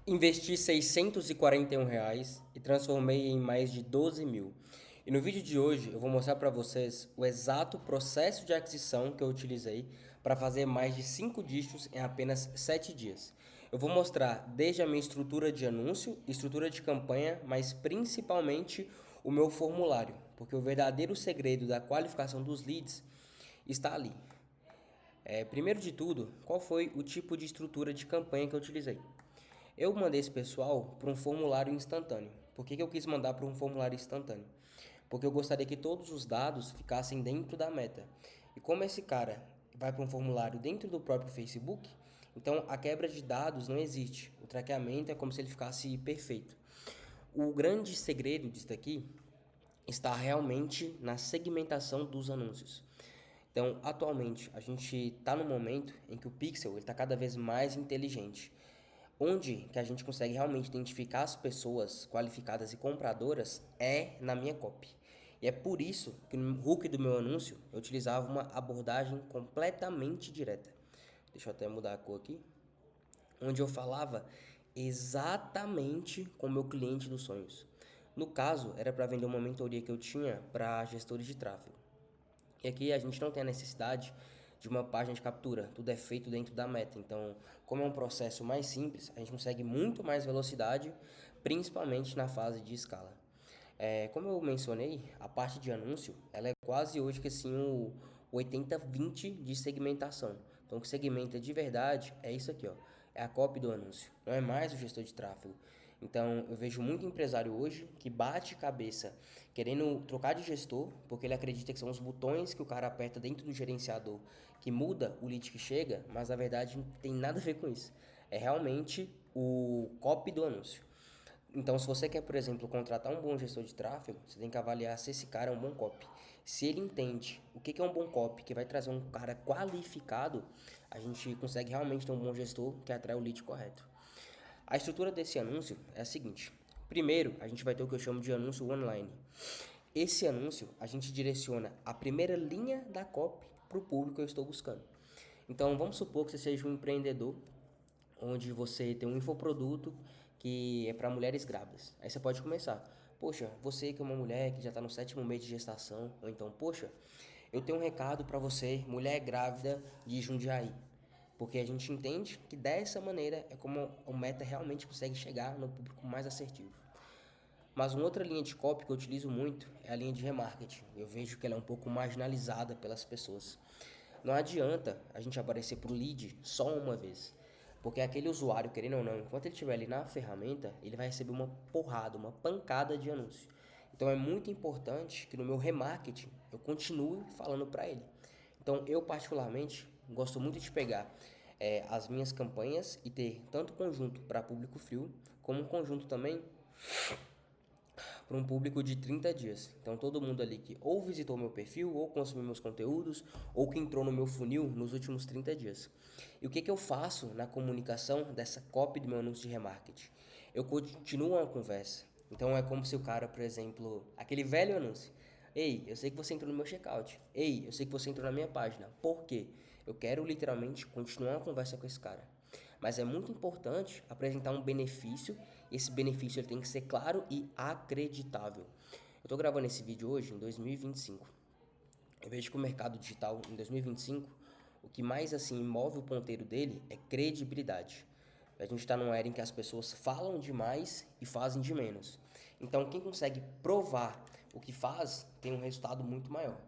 Investi R$ 641 e transformei em mais de 12 mil. E no vídeo de hoje eu vou mostrar para vocês o exato processo de aquisição que eu utilizei para fazer mais de 5 dígitos em apenas 7 dias. Eu vou mostrar desde a minha estrutura de anúncio, estrutura de campanha, mas principalmente o meu formulário, porque o verdadeiro segredo da qualificação dos leads está ali. Primeiro de tudo, qual foi o tipo de estrutura de campanha que eu utilizei? Eu mandei esse pessoal para um formulário instantâneo. Por que eu quis mandar para um formulário instantâneo? Porque eu gostaria que todos os dados ficassem dentro da meta. E como esse cara vai para um formulário dentro do próprio Facebook, então a quebra de dados não existe. O traqueamento é como se ele ficasse perfeito. O grande segredo disso daqui está realmente na segmentação dos anúncios. Então, atualmente, a gente está no momento em que o pixel está cada vez mais inteligente. Onde que a gente consegue realmente identificar as pessoas qualificadas e compradoras é na minha copy. E é por isso que no hook do meu anúncio eu utilizava uma abordagem completamente direta. Deixa eu até mudar a cor aqui. Onde eu falava exatamente com o meu cliente dos sonhos. No caso, era para vender uma mentoria que eu tinha para gestores de tráfego. E aqui a gente não tem a necessidade de uma página de captura, tudo é feito dentro da meta. Então, como é um processo mais simples, a gente consegue muito mais velocidade, principalmente na fase de escala. Como eu mencionei, a parte de anúncio, ela é quase hoje que assim o 80-20 de segmentação. Então, o que segmenta de verdade é isso aqui, ó, é a copy do anúncio, não é mais o gestor de tráfego. Então, eu vejo muito empresário hoje que bate cabeça querendo trocar de gestor, porque ele acredita que são os botões que o cara aperta dentro do gerenciador que muda o lead que chega, mas na verdade não tem nada a ver com isso. É realmente o copy do anúncio. Então, se você quer, por exemplo, contratar um bom gestor de tráfego, você tem que avaliar se esse cara é um bom copy. Se ele entende o que é um bom copy, que vai trazer um cara qualificado, a gente consegue realmente ter um bom gestor que atrai o lead correto. A estrutura desse anúncio é a seguinte: primeiro, a gente vai ter o que eu chamo de anúncio online. Esse anúncio, a gente direciona a primeira linha da copy para o público que eu estou buscando. Então, vamos supor que você seja um empreendedor onde você tem um infoproduto que é para mulheres grávidas. Aí você pode começar. Poxa, você que é uma mulher que já está no 7º mês de gestação, ou então, poxa, eu tenho um recado para você, mulher grávida de Jundiaí. Porque a gente entende que dessa maneira é como o meta realmente consegue chegar no público mais assertivo. Mas uma outra linha de copy que eu utilizo muito é a linha de remarketing. Eu vejo que ela é um pouco marginalizada pelas pessoas. Não adianta a gente aparecer para o lead só uma vez. Porque aquele usuário, querendo ou não, enquanto ele estiver ali na ferramenta, ele vai receber uma porrada, uma pancada de anúncio. Então é muito importante que no meu remarketing eu continue falando para ele. Então eu particularmente gosto muito de pegar as minhas campanhas e ter tanto conjunto para público frio, como um conjunto também para um público de 30 dias. Então, todo mundo ali que ou visitou meu perfil, ou consumiu meus conteúdos, ou que entrou no meu funil nos últimos 30 dias. E o que eu faço na comunicação dessa copy do meu anúncio de remarketing? Eu continuo a conversa. Então, é como se o cara, por exemplo, aquele velho anúncio. Ei, eu sei que você entrou no meu checkout. Ei, eu sei que você entrou na minha página. Por quê? Eu quero literalmente continuar a conversa com esse cara. Mas é muito importante apresentar um benefício. Esse benefício ele tem que ser claro e acreditável. Eu estou gravando esse vídeo hoje em 2025. Eu vejo que o mercado digital em 2025, o que mais assim move o ponteiro dele é credibilidade. A gente está numa era em que as pessoas falam demais e fazem de menos. Então, quem consegue provar o que faz tem um resultado muito maior.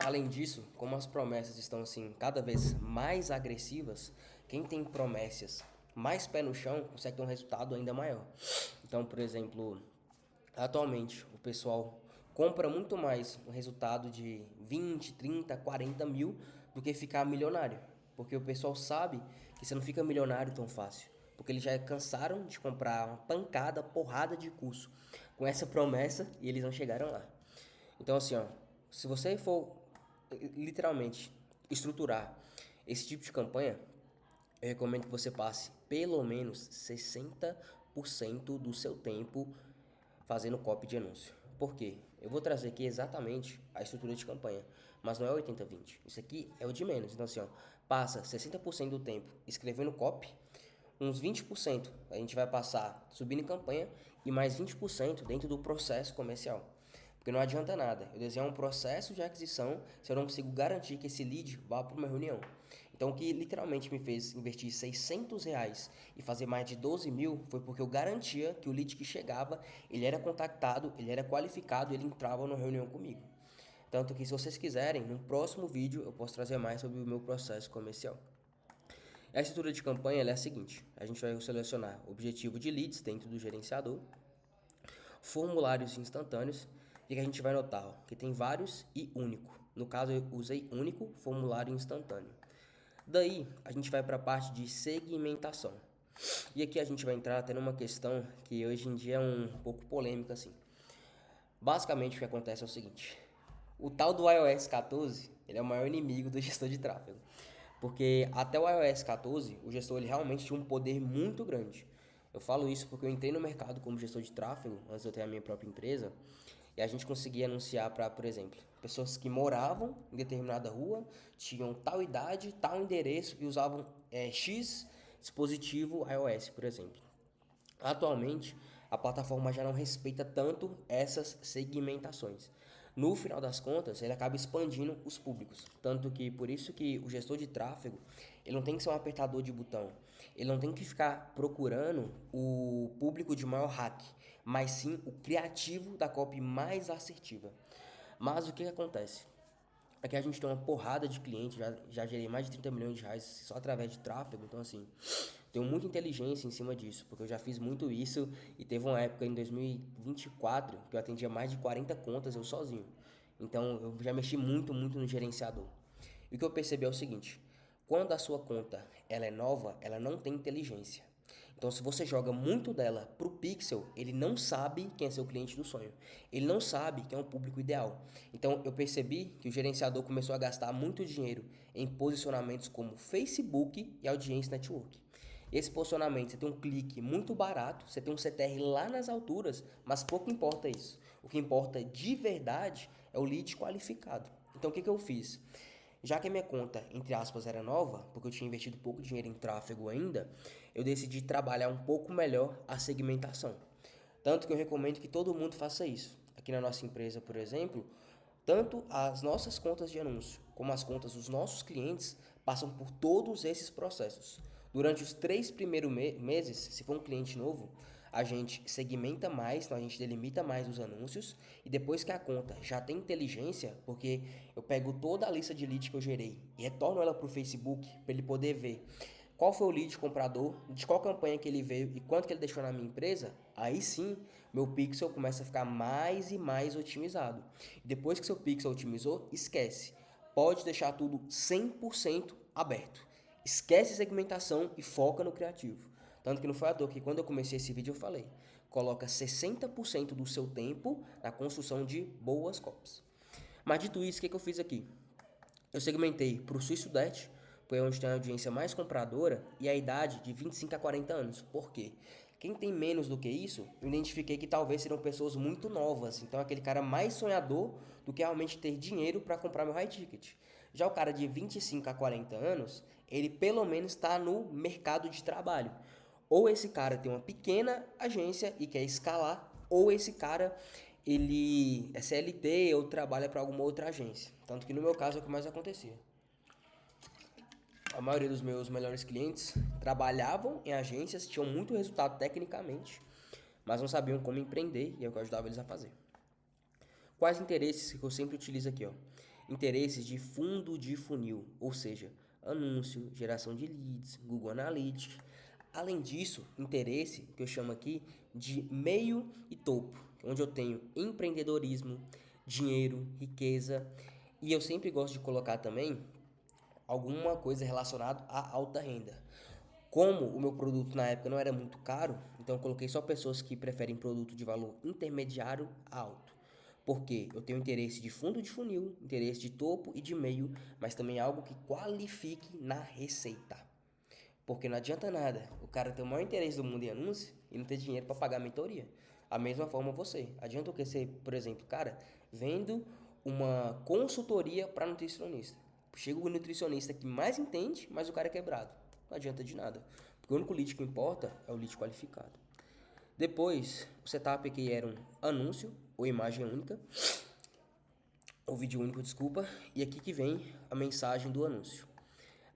Além disso, como as promessas estão assim cada vez mais agressivas, quem tem promessas mais pé no chão consegue ter um resultado ainda maior. Então, por exemplo, atualmente o pessoal compra muito mais um resultado de 20, 30, 40 mil do que ficar milionário. Porque o pessoal sabe que você não fica milionário tão fácil. Porque eles já cansaram de comprar uma pancada, porrada de curso com essa promessa e eles não chegaram lá. Então, assim, ó, se você for literalmente estruturar esse tipo de campanha, eu recomendo que você passe pelo menos 60% do seu tempo fazendo copy de anúncio. Por quê? Eu vou trazer aqui exatamente a estrutura de campanha, mas não é 80-20. Isso aqui é o de menos. Então, assim, ó, passa 60% do tempo escrevendo copy, uns 20% a gente vai passar subindo em campanha e mais 20% dentro do processo comercial. Porque não adianta nada eu desenhar um processo de aquisição se eu não consigo garantir que esse lead vá para uma reunião. Então, o que literalmente me fez investir R$ 600 e fazer mais de 12 mil foi porque eu garantia que o lead que chegava, ele era contactado, ele era qualificado, ele entrava numa reunião comigo. Tanto que, se vocês quiserem, no próximo vídeo eu posso trazer mais sobre o meu processo comercial. A estrutura de campanha é a seguinte: a gente vai selecionar objetivo de leads dentro do gerenciador, formulários instantâneos, e que a gente vai notar que tem vários e único. No caso, eu usei único, formulário instantâneo. Daí, a gente vai para a parte de segmentação. E aqui a gente vai entrar até numa questão que hoje em dia é um pouco polêmica assim. Basicamente, o que acontece é o seguinte: o tal do iOS 14, ele é o maior inimigo do gestor de tráfego. Porque até o iOS 14, o gestor ele realmente tinha um poder muito grande. Eu falo isso porque eu entrei no mercado como gestor de tráfego, antes de eu ter a minha própria empresa, e a gente conseguia anunciar para, por exemplo, pessoas que moravam em determinada rua, tinham tal idade, tal endereço e usavam X dispositivo iOS, por exemplo. Atualmente, a plataforma já não respeita tanto essas segmentações. No final das contas, ele acaba expandindo os públicos. Tanto que, por isso que o gestor de tráfego, ele não tem que ser um apertador de botão. Ele não tem que ficar procurando o público de maior hack, mas sim o criativo da copy mais assertiva. Mas o que acontece? Aqui a gente tem uma porrada de clientes, já gerei mais de 30 milhões de reais só através de tráfego, então assim, tenho muita inteligência em cima disso, porque eu já fiz muito isso e teve uma época em 2024 que eu atendia mais de 40 contas eu sozinho. Então eu já mexi muito no gerenciador. E o que eu percebi é o seguinte: quando a sua conta ela é nova, ela não tem inteligência. Então, se você joga muito dela pro pixel, ele não sabe quem é seu cliente do sonho. Ele não sabe quem é o público ideal. Então, eu percebi que o gerenciador começou a gastar muito dinheiro em posicionamentos como Facebook e Audience Network. Esse posicionamento, você tem um clique muito barato, você tem um CTR lá nas alturas, mas pouco importa isso. O que importa de verdade é o lead qualificado. Então, o que eu fiz? Já que a minha conta, entre aspas, era nova, porque eu tinha investido pouco dinheiro em tráfego ainda, eu decidi trabalhar um pouco melhor a segmentação. Tanto que eu recomendo que todo mundo faça isso. Aqui na nossa empresa, por exemplo, tanto as nossas contas de anúncio como as contas dos nossos clientes passam por todos esses processos. Durante os 3 primeiros meses, se for um cliente novo, a gente segmenta mais, então a gente delimita mais os anúncios, e depois que a conta já tem inteligência, porque eu pego toda a lista de leads que eu gerei e retorno ela para o Facebook para ele poder ver qual foi o lead comprador, de qual campanha que ele veio e quanto que ele deixou na minha empresa, aí sim meu pixel começa a ficar mais e mais otimizado. Depois que seu pixel otimizou, esquece. Pode deixar tudo 100% aberto. Esquece segmentação e foca no criativo. Tanto que não foi à toa que quando eu comecei esse vídeo eu falei: coloca 60% do seu tempo na construção de boas copies. Mas dito isso, o que eu fiz aqui? Eu segmentei para o Sul e Sudeste, foi onde tem a audiência mais compradora, e a idade de 25 a 40 anos. Por quê? Quem tem menos do que isso, eu identifiquei que talvez seriam pessoas muito novas. Então, aquele cara mais sonhador do que realmente ter dinheiro para comprar meu high ticket. Já o cara de 25 a 40 anos, ele pelo menos está no mercado de trabalho. Ou esse cara tem uma pequena agência e quer escalar, ou esse cara ele é CLT ou trabalha para alguma outra agência. Tanto que no meu caso é o que mais acontecia. A maioria dos meus melhores clientes trabalhavam em agências, tinham muito resultado tecnicamente, mas não sabiam como empreender e é o que eu ajudava eles a fazer. Quais interesses que eu sempre utilizo aqui, ó? Interesses de fundo de funil, ou seja, anúncio, geração de leads, Google Analytics. Além disso, interesse que eu chamo aqui de meio e topo, onde eu tenho empreendedorismo, dinheiro, riqueza, e eu sempre gosto de colocar também alguma coisa relacionada à alta renda. Como o meu produto na época não era muito caro, então eu coloquei só pessoas que preferem produto de valor intermediário a alto. Porque eu tenho interesse de fundo de funil, interesse de topo e de meio, mas também algo que qualifique na receita. Porque não adianta nada o cara ter o maior interesse do mundo em anúncio e não ter dinheiro para pagar a mentoria. A mesma forma você. Adianta o que ser, por exemplo, cara, vendo uma consultoria para nutricionista. Chega o nutricionista que mais entende, mas o cara é quebrado. não adianta de nada. Porque o único lead que importa é o lead qualificado. Depois, o setup aqui era um anúncio ou imagem única, ou vídeo único, desculpa, e aqui que vem a mensagem do anúncio.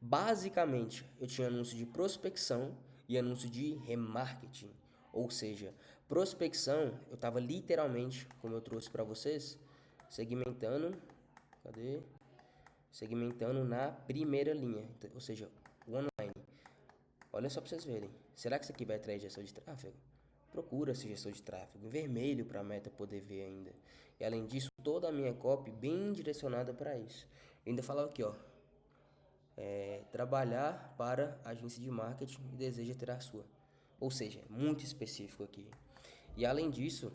Basicamente, eu tinha anúncio de prospecção e anúncio de remarketing, ou seja, prospecção, eu estava literalmente, como eu trouxe para vocês, segmentando, cadê? Segmentando na primeira linha, ou seja, o online. Olha só para vocês verem, será que isso aqui vai atrair gestor de tráfego? Procura esse gestor de tráfego em vermelho para a meta poder ver ainda. E além disso, toda a minha copy bem direcionada para isso. Eu ainda falava aqui, ó, trabalhar para agência de marketing e deseja ter a sua. Ou seja, muito específico aqui. E além disso,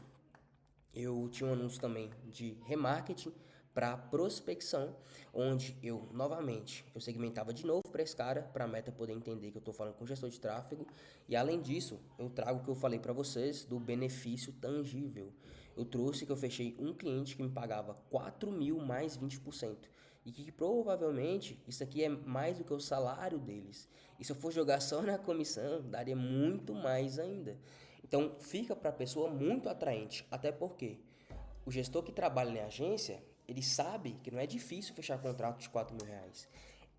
eu tinha um anúncio também de remarketing para prospecção, onde eu novamente eu segmentava de novo para esse cara, para a meta poder entender que eu estou falando com gestor de tráfego. E além disso, eu trago o que eu falei para vocês do benefício tangível. Eu trouxe que eu fechei um cliente que me pagava 4.000 mais 20%. E que provavelmente isso aqui é mais do que o salário deles. E se eu for jogar só na comissão, daria muito mais ainda. Então fica para a pessoa muito atraente, até porque o gestor que trabalha em agência, ele sabe que não é difícil fechar contrato de 4.000 reais.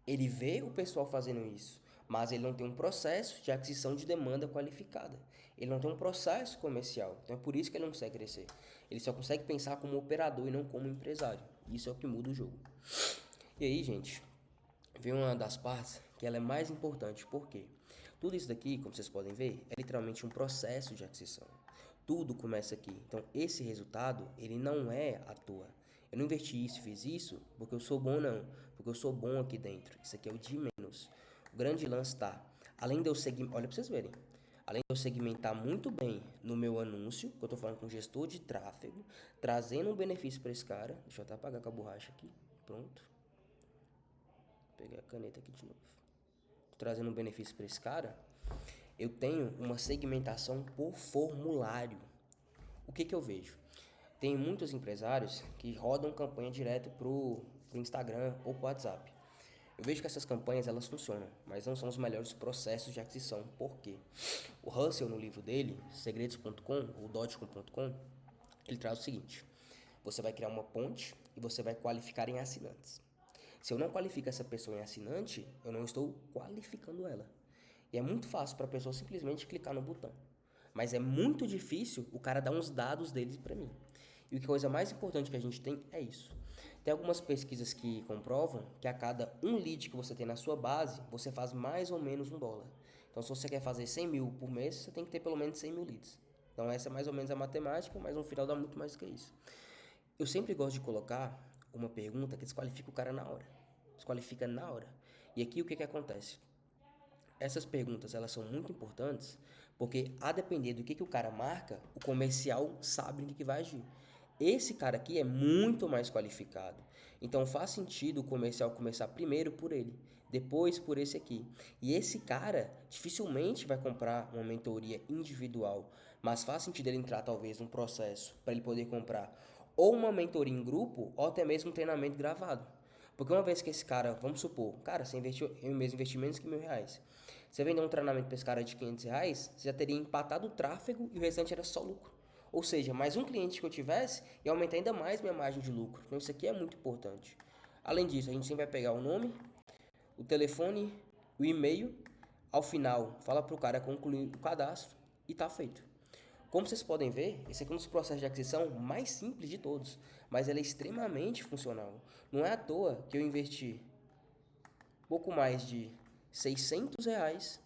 Ele vê o pessoal fazendo isso, mas ele não tem um processo de aquisição de demanda qualificada. Ele não tem um processo comercial, então é por isso que ele não consegue crescer. Ele só consegue pensar como operador e não como empresário. Isso é o que muda o jogo. E aí, gente, vem uma das partes que ela é mais importante, por quê? Tudo isso daqui, como vocês podem ver, é literalmente um processo de aquisição. Tudo começa aqui. Então, esse resultado, ele não é à toa. Eu não investi isso, fiz isso porque eu sou bom, não. Porque eu sou bom aqui dentro. Isso aqui é o de menos. O grande lance tá, além de eu segmentar, olha pra vocês verem. Além de eu segmentar muito bem no meu anúncio, que eu tô falando com o gestor de tráfego, trazendo um benefício para esse cara. Deixa eu até apagar com a borracha aqui. Pronto. Peguei a caneta aqui de novo. Tô trazendo um benefício para esse cara. Eu tenho uma segmentação por formulário. O que eu vejo? Tem muitos empresários que rodam campanha direto pro Instagram ou pro WhatsApp. Eu vejo que essas campanhas elas funcionam, mas não são os melhores processos de aquisição. Por quê? O Russell, no livro dele, segredos.com ou dotcom.com, ele traz o seguinte: você vai criar uma ponte e você vai qualificar em assinantes. Se eu não qualifico essa pessoa em assinante, eu não estou qualificando ela. E é muito fácil para a pessoa simplesmente clicar no botão. Mas é muito difícil o cara dar uns dados deles para mim. E a coisa mais importante que a gente tem é isso. Tem algumas pesquisas que comprovam que a cada um lead que você tem na sua base, você faz mais ou menos $1. Então, se você quer fazer 100 mil por mês, você tem que ter pelo menos 100 mil leads. Então, essa é mais ou menos a matemática, mas no final dá muito mais do que isso. Eu sempre gosto de colocar uma pergunta que desqualifica o cara na hora. Desqualifica na hora. E aqui o que acontece? Essas perguntas elas são muito importantes porque a depender do que o cara marca, o comercial sabe no que vai agir. Esse cara aqui é muito mais qualificado. Então faz sentido o comercial começar primeiro por ele, depois por esse aqui. E esse cara dificilmente vai comprar uma mentoria individual, mas faz sentido ele entrar talvez num processo para ele poder comprar ou uma mentoria em grupo ou até mesmo um treinamento gravado. Porque uma vez que esse cara, vamos supor, cara, você investiu, eu mesmo investi menos que R$ 1.000. Você vender um treinamento para esse cara de R$ 500, você já teria empatado o tráfego e o restante era só lucro. Ou seja, mais um cliente que eu tivesse ia aumentar ainda mais minha margem de lucro. Então isso aqui é muito importante. Além disso, a gente sempre vai pegar o nome, o telefone, o e-mail. Ao final, fala para o cara concluir o cadastro e tá feito. Como vocês podem ver, esse aqui é um dos processos de aquisição mais simples de todos, mas ele é extremamente funcional. Não é à toa que eu investi pouco mais de R$ 600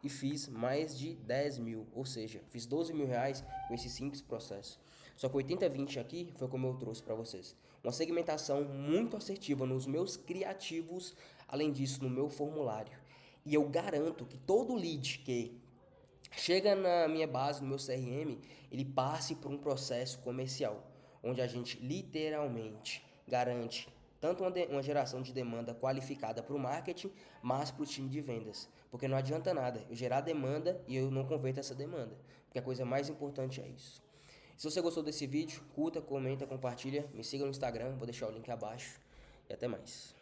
e fiz mais de 10 mil, ou seja, fiz 12 mil reais com esse simples processo. Só que 80/20 aqui foi como eu trouxe para vocês. Uma segmentação muito assertiva nos meus criativos, além disso no meu formulário. E eu garanto que todo lead que chega na minha base, no meu CRM, ele passe por um processo comercial, onde a gente literalmente garante tanto uma geração de demanda qualificada para o marketing, mas para o time de vendas. Porque não adianta nada eu gerar demanda e eu não converto essa demanda, porque a coisa mais importante é isso. Se você gostou desse vídeo, curta, comenta, compartilha, me siga no Instagram, vou deixar o link abaixo e até mais.